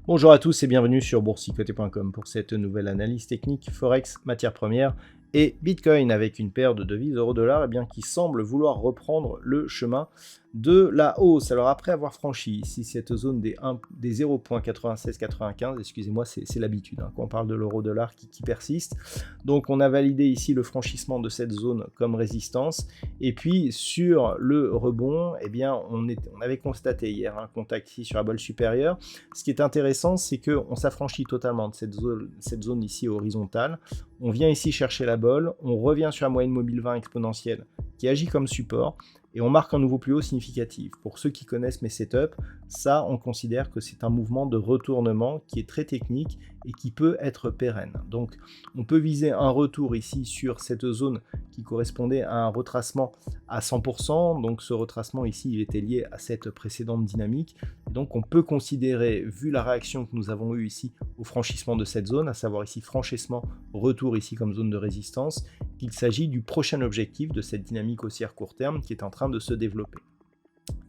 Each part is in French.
Bonjour à tous et bienvenue sur boursicoté.com pour cette nouvelle analyse technique Forex, matières premières et Bitcoin avec une paire de devises euro-dollar qui semble vouloir reprendre le chemin de la hausse. Alors après avoir franchi ici cette zone des 0.9695, excusez-moi, c'est l'habitude quand on parle de l'euro-dollar qui persiste. Donc on a validé ici le franchissement de cette zone comme résistance et puis sur le rebond, on avait constaté hier un contact ici sur la bolle supérieure. Ce qui est intéressant, c'est qu'on s'affranchit totalement de cette zone ici horizontale. On vient ici chercher la bolle, on revient sur la moyenne mobile 20 exponentielle qui agit comme support et on marque un nouveau plus haut significatif. Pour ceux qui connaissent mes setups, ça on considère que c'est un mouvement de retournement qui est très technique et qui peut être pérenne. Donc on peut viser un retour ici sur cette zone qui correspondait à un retracement à 100%. Donc ce retracement ici il était lié à cette précédente dynamique. Et donc on peut considérer, vu la réaction que nous avons eue ici au franchissement de cette zone, à savoir ici franchissement, retour ici comme zone de résistance, qu'il s'agit du prochain objectif de cette dynamique haussière court terme qui est en train de se développer.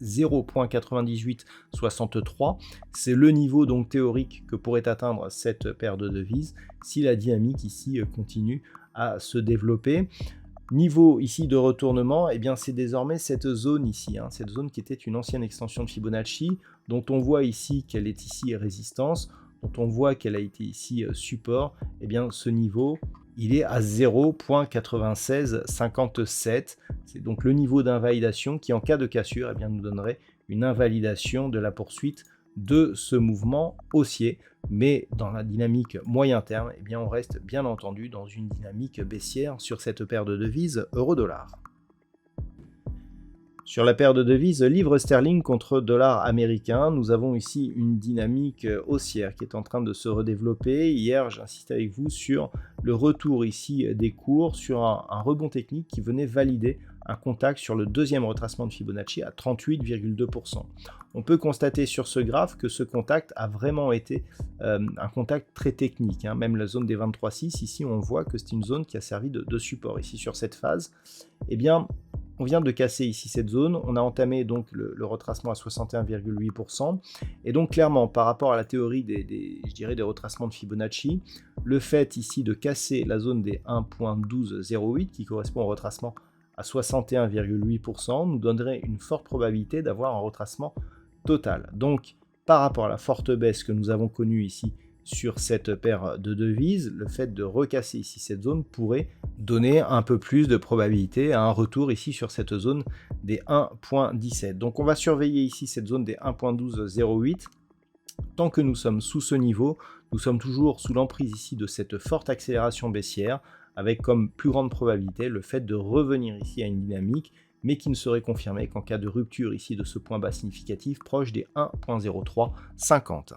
0.9863, c'est le niveau donc théorique que pourrait atteindre cette paire de devises si la dynamique ici continue à se développer. Niveau ici de retournement, c'est désormais cette zone ici, cette zone qui était une ancienne extension de Fibonacci, dont on voit ici qu'elle est ici résistance, dont on voit qu'elle a été ici support. Ce niveau, il est à 0.9657. C'est donc le niveau d'invalidation qui, en cas de cassure, nous donnerait une invalidation de la poursuite de ce mouvement haussier. Mais dans la dynamique moyen terme, on reste bien entendu dans une dynamique baissière sur cette paire de devises euro-dollar. Sur la paire de devises livre sterling contre dollar américain, nous avons ici une dynamique haussière qui est en train de se redévelopper. Hier, j'insiste avec vous sur le retour ici des cours, sur un rebond technique qui venait valider un contact sur le deuxième retracement de Fibonacci à 38,2%. On peut constater sur ce graphe que ce contact a vraiment été un contact très technique. Même la zone des 23,6, ici on voit que c'est une zone qui a servi de support. Ici sur cette phase, on vient de casser ici cette zone, on a entamé donc le retracement à 61,8%. Et donc clairement, par rapport à la théorie des retracements de Fibonacci, le fait ici de casser la zone des 1.1208 qui correspond au retracement à 61,8% nous donnerait une forte probabilité d'avoir un retracement total. Donc par rapport à la forte baisse que nous avons connue ici sur cette paire de devises, le fait de recasser ici cette zone pourrait donner un peu plus de probabilité à un retour ici sur cette zone des 1.17. Donc on va surveiller ici cette zone des 1.1208. Tant que nous sommes sous ce niveau, nous sommes toujours sous l'emprise ici de cette forte accélération baissière, avec comme plus grande probabilité le fait de revenir ici à une dynamique, mais qui ne serait confirmée qu'en cas de rupture ici de ce point bas significatif proche des 1.0350.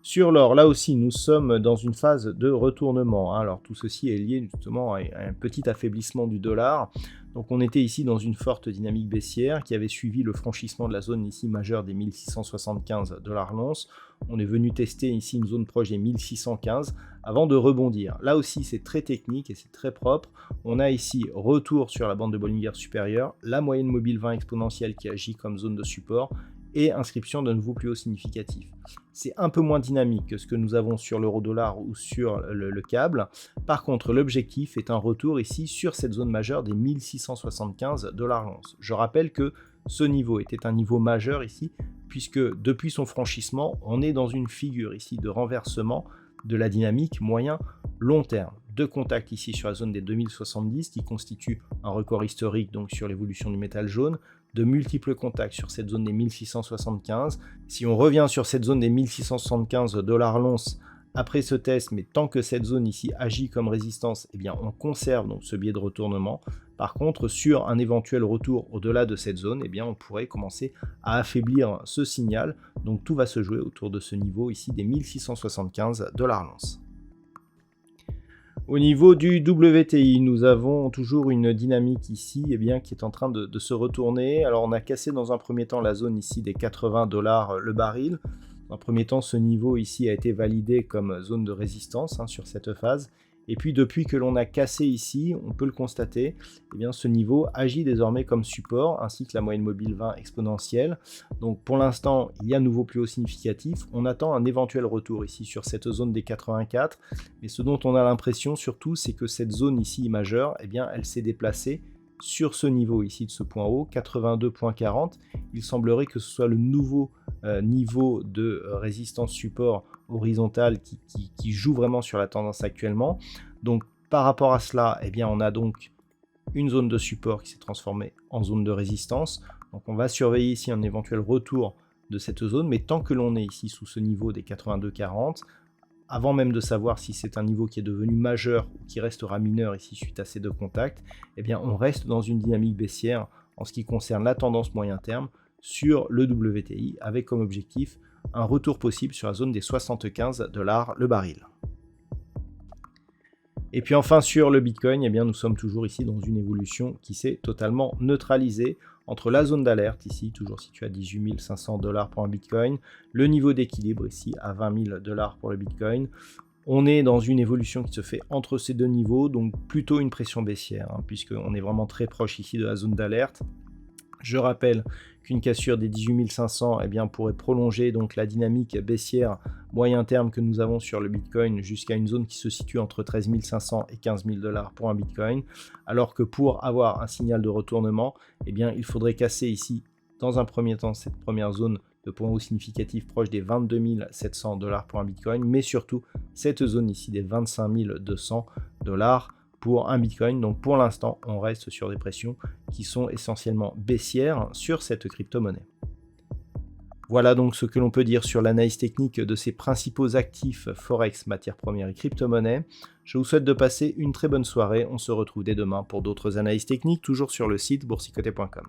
Sur l'or, là aussi, nous sommes dans une phase de retournement. Alors tout ceci est lié justement à un petit affaiblissement du dollar. Donc on était ici dans une forte dynamique baissière qui avait suivi le franchissement de la zone ici majeure des 1675 $ l'once. On est venu tester ici une zone proche des 1615 avant de rebondir. Là aussi, c'est très technique et c'est très propre. On a ici retour sur la bande de Bollinger supérieure, la moyenne mobile 20 exponentielle qui agit comme zone de support, et inscription d'un nouveau plus haut significatif. C'est un peu moins dynamique que ce que nous avons sur l'euro-dollar ou sur le câble. Par contre, l'objectif est un retour ici sur cette zone majeure des 1675 $ l'once. Je rappelle que ce niveau était un niveau majeur ici, puisque depuis son franchissement, on est dans une figure ici de renversement de la dynamique moyen-long terme. Deux contacts ici sur la zone des 2070 qui constitue un record historique donc sur l'évolution du métal jaune, de multiples contacts sur cette zone des 1675. Si on revient sur cette zone des 1675 $ l'once après ce test, mais tant que cette zone ici agit comme résistance, on conserve donc ce biais de retournement. Par contre, sur un éventuel retour au-delà de cette zone, on pourrait commencer à affaiblir ce signal. Donc tout va se jouer autour de ce niveau ici des 1675 $ l'once. Au niveau du WTI, nous avons toujours une dynamique ici qui est en train de se retourner. Alors on a cassé dans un premier temps la zone ici des 80 $ le baril. Dans un premier temps, ce niveau ici a été validé comme zone de résistance sur cette phase. Et puis depuis que l'on a cassé ici, on peut le constater, ce niveau agit désormais comme support, ainsi que la moyenne mobile 20 exponentielle. Donc pour l'instant, il y a un nouveau plus haut significatif. On attend un éventuel retour ici sur cette zone des 84. Mais ce dont on a l'impression surtout, c'est que cette zone ici majeure, elle s'est déplacée sur ce niveau ici de ce point haut, 82.40. Il semblerait que ce soit le nouveau niveau de résistance support horizontale qui joue vraiment sur la tendance actuellement. Donc par rapport à cela, on a donc une zone de support qui s'est transformée en zone de résistance. Donc on va surveiller ici un éventuel retour de cette zone, mais tant que l'on est ici sous ce niveau des 82,40, avant même de savoir si c'est un niveau qui est devenu majeur ou qui restera mineur ici suite à ces deux contacts, on reste dans une dynamique baissière en ce qui concerne la tendance moyen terme sur le WTI, avec comme objectif un retour possible sur la zone des 75 $ le baril. Et puis enfin sur le Bitcoin, nous sommes toujours ici dans une évolution qui s'est totalement neutralisée entre la zone d'alerte ici, toujours située à 18 500 $ pour un Bitcoin, le niveau d'équilibre ici à 20 000 $ pour le Bitcoin. On est dans une évolution qui se fait entre ces deux niveaux, donc plutôt une pression baissière, puisqu'on est vraiment très proche ici de la zone d'alerte. Je rappelle qu'une cassure des 18 500 pourrait prolonger donc la dynamique baissière moyen terme que nous avons sur le Bitcoin jusqu'à une zone qui se situe entre 13 500 et 15 000 $ pour un Bitcoin, alors que pour avoir un signal de retournement, il faudrait casser ici dans un premier temps cette première zone de point haut significatif proche des 22 700 $ pour un Bitcoin, mais surtout cette zone ici des 25 200 $ pour un Bitcoin. Donc pour l'instant, on reste sur des pressions qui sont essentiellement baissières sur cette crypto-monnaie. Voilà donc ce que l'on peut dire sur l'analyse technique de ces principaux actifs Forex, matières premières et crypto-monnaies. Je vous souhaite de passer une très bonne soirée. On se retrouve dès demain pour d'autres analyses techniques, toujours sur le site boursicoté.com.